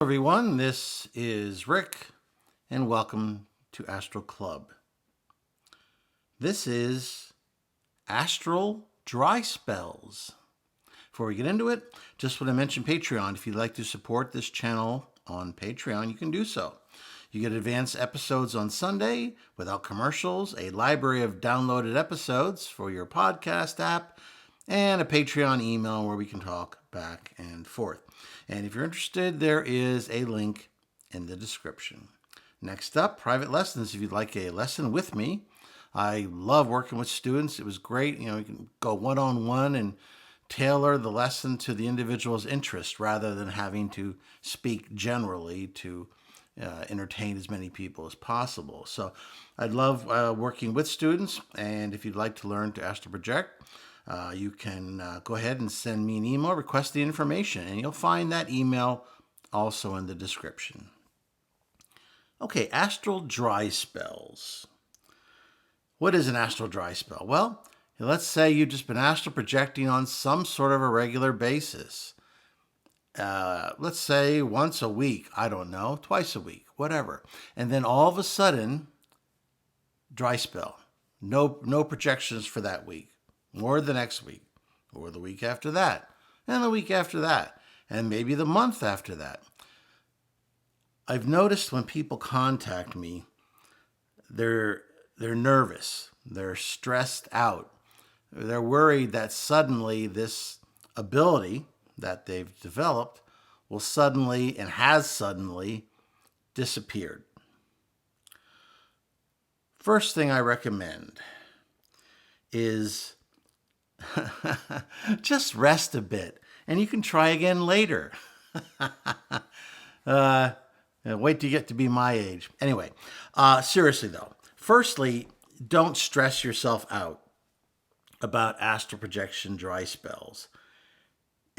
Everyone, this is Rick, and welcome to Astral Club. This is Astral Dry Spells. Before we get into it, just want to mention Patreon. If you'd like to support this channel on Patreon, you can do so. You get advanced episodes on Sunday without commercials, a library of downloaded episodes for your podcast app, and a Patreon email where we can talk back and forth. And if you're interested, there is a link in the description. Next up, private lessons. If you'd like a lesson with me, I love working with students. It was great. You can go one-on-one and tailor the lesson to the individual's interest rather than having to speak generally to entertain as many people as possible. So I love working with students. And if you'd like to learn to astral project, you can go ahead and send me an email, request the information, and you'll find that email also in the description. Okay, astral dry spells. What is an astral dry spell? Well, let's say you've just been astral projecting on some sort of a regular basis. Let's say once a week, I don't know, twice a week, whatever. And then all of a sudden, dry spell. No projections for that week. Or the next week, or the week after that, and the week after that, and maybe the month after that. I've noticed when people contact me, they're nervous, they're stressed out, they're worried that suddenly this ability that they've developed will suddenly, and has suddenly, disappeared. First thing I recommend is just rest a bit, and you can try again later. Wait till you get to be my age. Anyway, seriously though, firstly, don't stress yourself out about astral projection dry spells.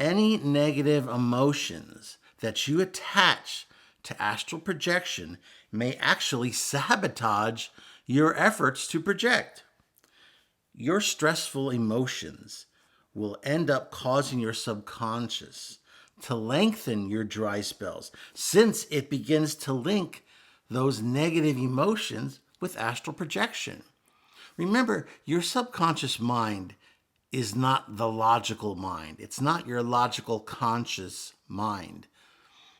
Any negative emotions that you attach to astral projection may actually sabotage your efforts to project. Your stressful emotions will end up causing your subconscious to lengthen your dry spells, since it begins to link those negative emotions with astral projection. Remember, your subconscious mind is not the logical mind. It's not your logical conscious mind.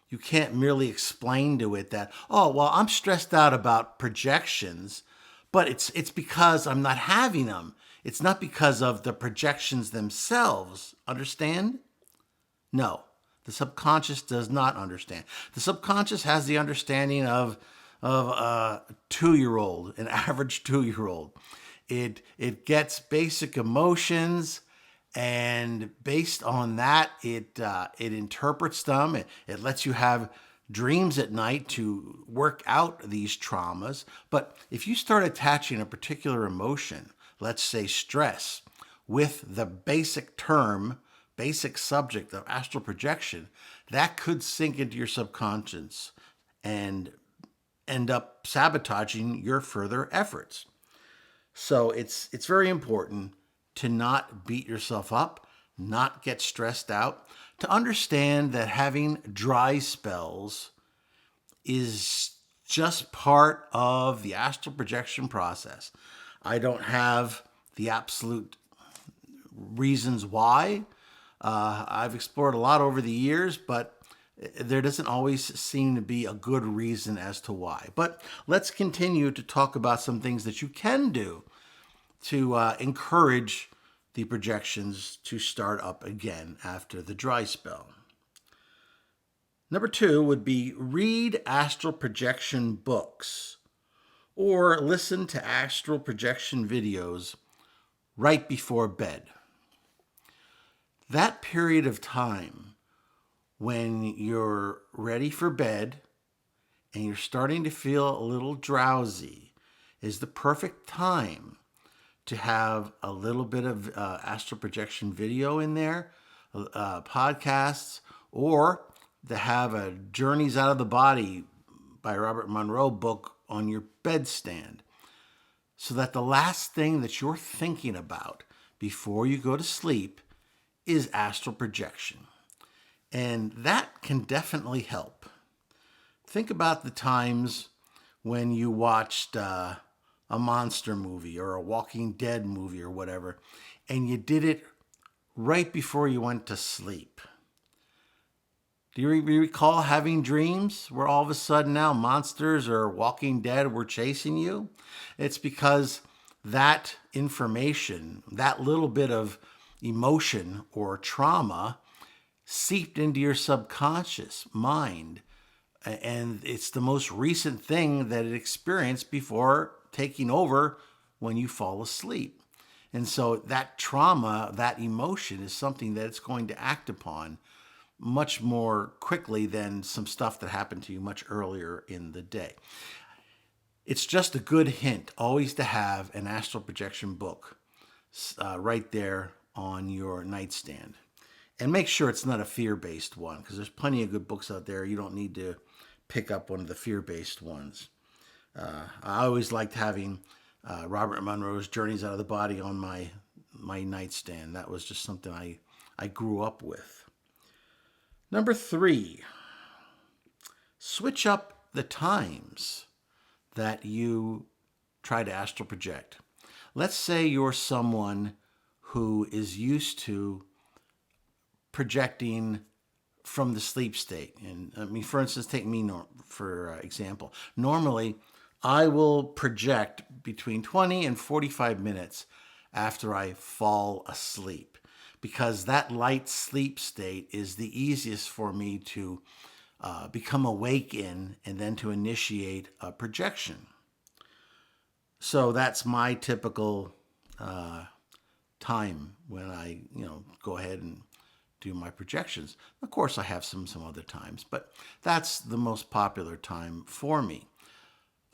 You can't merely explain to it that, oh, well, I'm stressed out about projections, but it's because I'm not having them. It's not because of the projections themselves. Understand? No, the subconscious does not understand. The subconscious has the understanding of a 2-year-old, an average 2-year-old. It gets basic emotions, and based on that, it interprets them. It lets you have dreams at night to work out these traumas. But if you start attaching a particular emotion, let's say stress, with the basic subject of astral projection, that could sink into your subconscious and end up sabotaging your further efforts. So it's very important to not beat yourself up, not get stressed out, to understand that having dry spells is just part of the astral projection process. I don't have the absolute reasons why. I've explored a lot over the years, but there doesn't always seem to be a good reason as to why. But let's continue to talk about some things that you can do to encourage the projections to start up again after the dry spell. Number 2 would be read astral projection books or listen to astral projection videos right before bed. That period of time when you're ready for bed and you're starting to feel a little drowsy is the perfect time to have a little bit of astral projection video in there, podcasts, or to have a Journeys Out of the Body by Robert Monroe book on your bedstand, so that the last thing that you're thinking about before you go to sleep is astral projection. And that can definitely help. Think about the times when you watched a monster movie or a Walking Dead movie or whatever, and you did it right before you went to sleep. Do you recall having dreams where all of a sudden now monsters or Walking Dead were chasing you? It's because that information, that little bit of emotion or trauma seeped into your subconscious mind. And it's the most recent thing that it experienced before taking over when you fall asleep. And so that trauma, that emotion is something that it's going to act upon much more quickly than some stuff that happened to you much earlier in the day. It's just a good hint always to have an astral projection book right there on your nightstand. And make sure it's not a fear-based one, because there's plenty of good books out there. You don't need to pick up one of the fear-based ones. I always liked having Robert Monroe's Journeys Out of the Body on my nightstand. That was just something I grew up with. Number 3, switch up the times that you try to astral project. Let's say you're someone who is used to projecting from the sleep state. And I mean, for instance, take me for example. Normally, I will project between 20 and 45 minutes after I fall asleep, because that light sleep state is the easiest for me to become awake in and then to initiate a projection. So that's my typical time when I go ahead and do my projections. Of course, I have some other times, but that's the most popular time for me.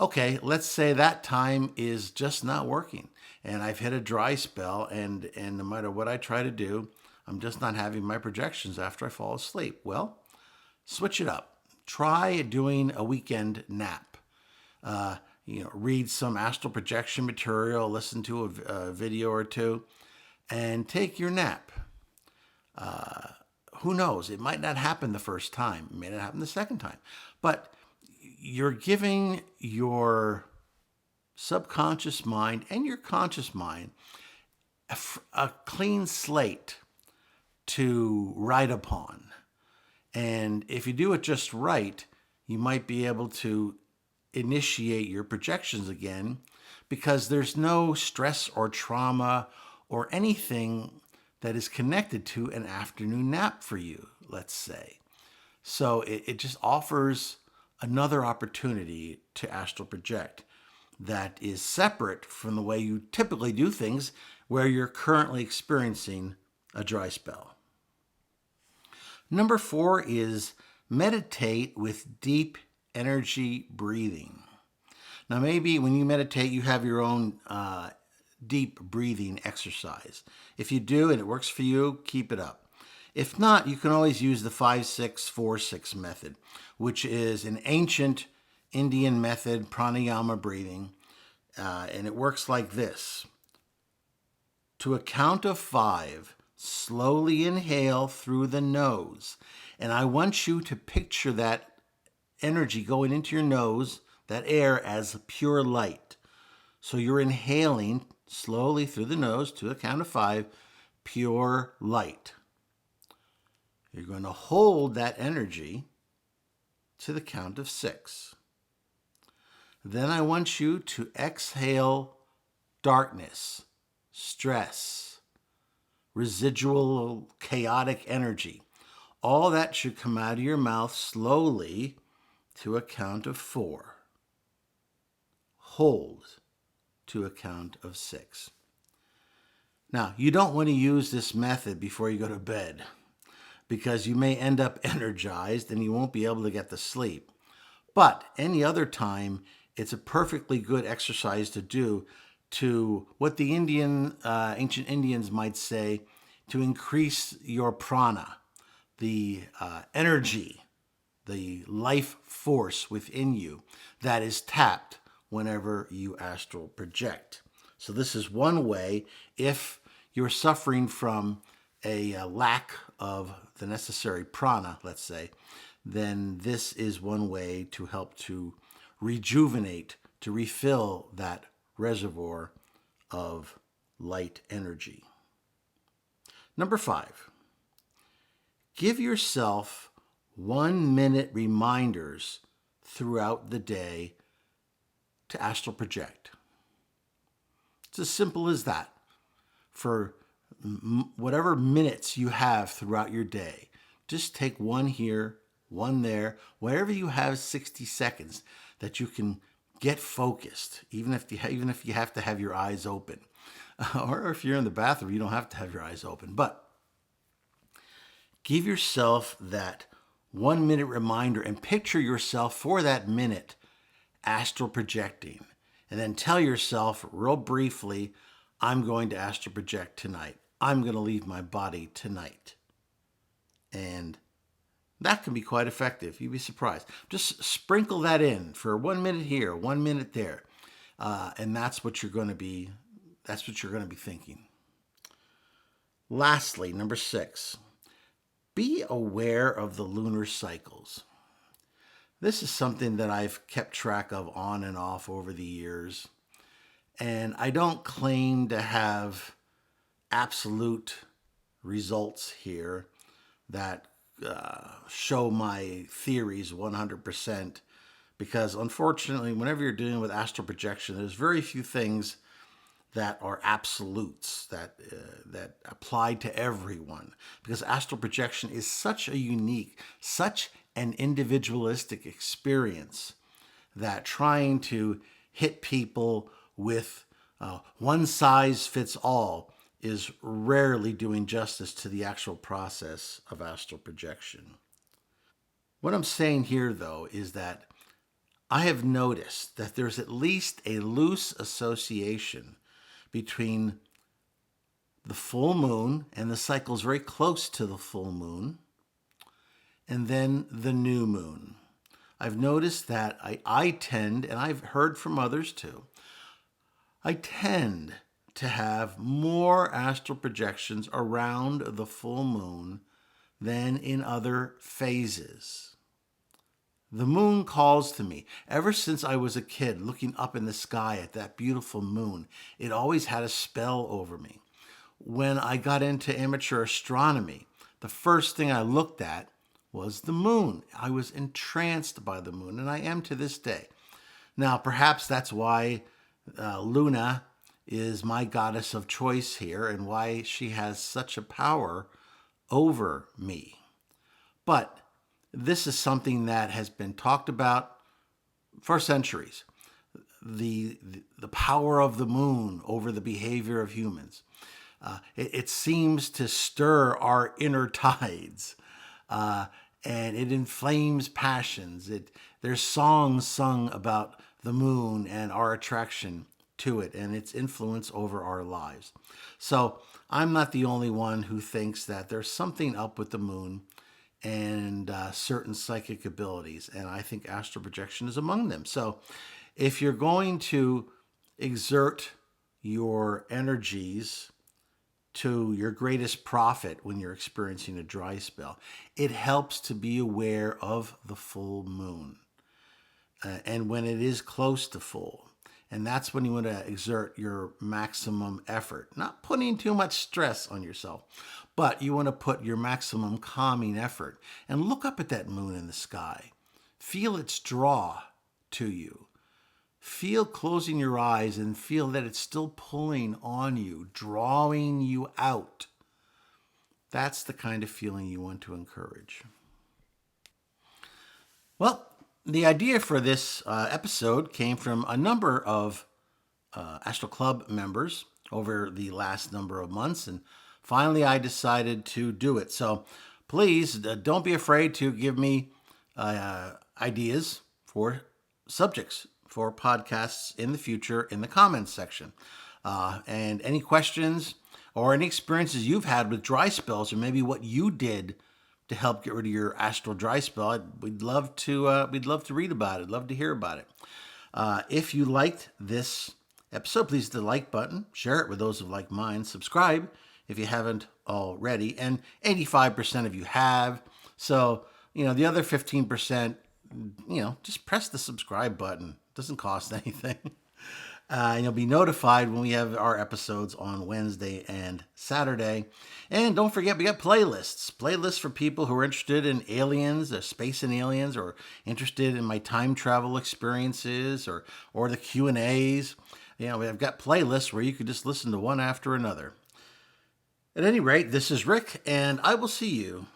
Okay, let's say that time is just not working and I've hit a dry spell, and no matter what I try to do, I'm just not having my projections after I fall asleep. Well, switch it up. Try doing a weekend nap. Read some astral projection material, listen to a video or two, and take your nap. Who knows? It might not happen the first time. It may not happen the second time. But you're giving your subconscious mind and your conscious mind a clean slate to write upon. And if you do it just right, you might be able to initiate your projections again, because there's no stress or trauma or anything that is connected to an afternoon nap for you, let's say. So it just offers another opportunity to astral project that is separate from the way you typically do things where you're currently experiencing a dry spell. Number 4 is meditate with deep energy breathing. Now, maybe when you meditate, you have your own deep breathing exercise. If you do and it works for you, keep it up. If not, you can always use the 5-6-4-6 method, which is an ancient Indian method, pranayama breathing, and it works like this. To a count of 5, slowly inhale through the nose, and I want you to picture that energy going into your nose, that air, as pure light. So you're inhaling slowly through the nose to a count of 5, pure light. You're going to hold that energy to the count of 6. Then I want you to exhale darkness, stress, residual chaotic energy. All that should come out of your mouth slowly to a count of 4. Hold to a count of 6. Now, you don't want to use this method before you go to bed, because you may end up energized and you won't be able to get to sleep. But any other time, it's a perfectly good exercise to do, to what the ancient Indians might say, to increase your prana, the energy, the life force within you that is tapped whenever you astral project. So this is one way. If you're suffering from a lack of the necessary prana, let's say, then this is one way to help to rejuvenate, to refill that reservoir of light energy. Number 5, give yourself 1-minute reminders throughout the day to astral project. It's as simple as that. For whatever minutes you have throughout your day, just take one here, one there, wherever you have 60 seconds that you can get focused, even if you have to have your eyes open. Or if you're in the bathroom, you don't have to have your eyes open. But give yourself that 1-minute reminder and picture yourself for that minute astral projecting. And then tell yourself real briefly, I'm going to astral project tonight. I'm going to leave my body tonight. And that can be quite effective. You'd be surprised. Just sprinkle that in for 1 minute here, 1 minute there. And that's what you're going to be thinking. Lastly, number 6, be aware of the lunar cycles. This is something that I've kept track of on and off over the years. And I don't claim to have absolute results here that show my theories 100%, because unfortunately, whenever you're dealing with astral projection, there's very few things that are absolutes that apply to everyone, because astral projection is such a unique, such an individualistic experience that trying to hit people with one size fits all is rarely doing justice to the actual process of astral projection. What I'm saying here, though, is that I have noticed that there's at least a loose association between the full moon and the cycles very close to the full moon, and then the new moon. I've noticed that I tend, and I've heard from others too, I tend to have more astral projections around the full moon than in other phases. The moon calls to me. Ever since I was a kid, looking up in the sky at that beautiful moon, it always had a spell over me. When I got into amateur astronomy, the first thing I looked at was the moon. I was entranced by the moon, and I am to this day. Now, perhaps that's why Luna is my goddess of choice here and why she has such a power over me. But this is something that has been talked about for centuries. The power of the moon over the behavior of humans. It seems to stir our inner tides, and it inflames passions. There's songs sung about the moon and our attraction to it and its influence over our lives. So I'm not the only one who thinks that there's something up with the moon and certain psychic abilities, and I think astral projection is among them. So if you're going to exert your energies to your greatest profit when you're experiencing a dry spell, it helps to be aware of the full moon and when it is close to full. And that's when you want to exert your maximum effort, not putting too much stress on yourself, but you want to put your maximum calming effort and look up at that moon in the sky. Feel its draw to you. Feel closing your eyes and feel that it's still pulling on you, drawing you out. That's the kind of feeling you want to encourage. Well, the idea for this episode came from a number of Astral Club members over the last number of months, and finally I decided to do it. So please don't be afraid to give me ideas for subjects for podcasts in the future in the comments section. And any questions or any experiences you've had with dry spells, or maybe what you did to help get rid of your astral dry spell, we'd love to read about it. Love to hear about it. If you liked this episode, please hit the like button, share it with those of like mind, subscribe if you haven't already, and 85% of you have. So, The other 15%, just press the subscribe button. It doesn't cost anything. And you'll be notified when we have our episodes on Wednesday and Saturday. And don't forget, we got playlists. Playlists for people who are interested in aliens, or space and aliens, or interested in my time travel experiences, or the Q&As. I've got playlists where you can just listen to one after another. At any rate, this is Rick, and I will see you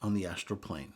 on the astral plane.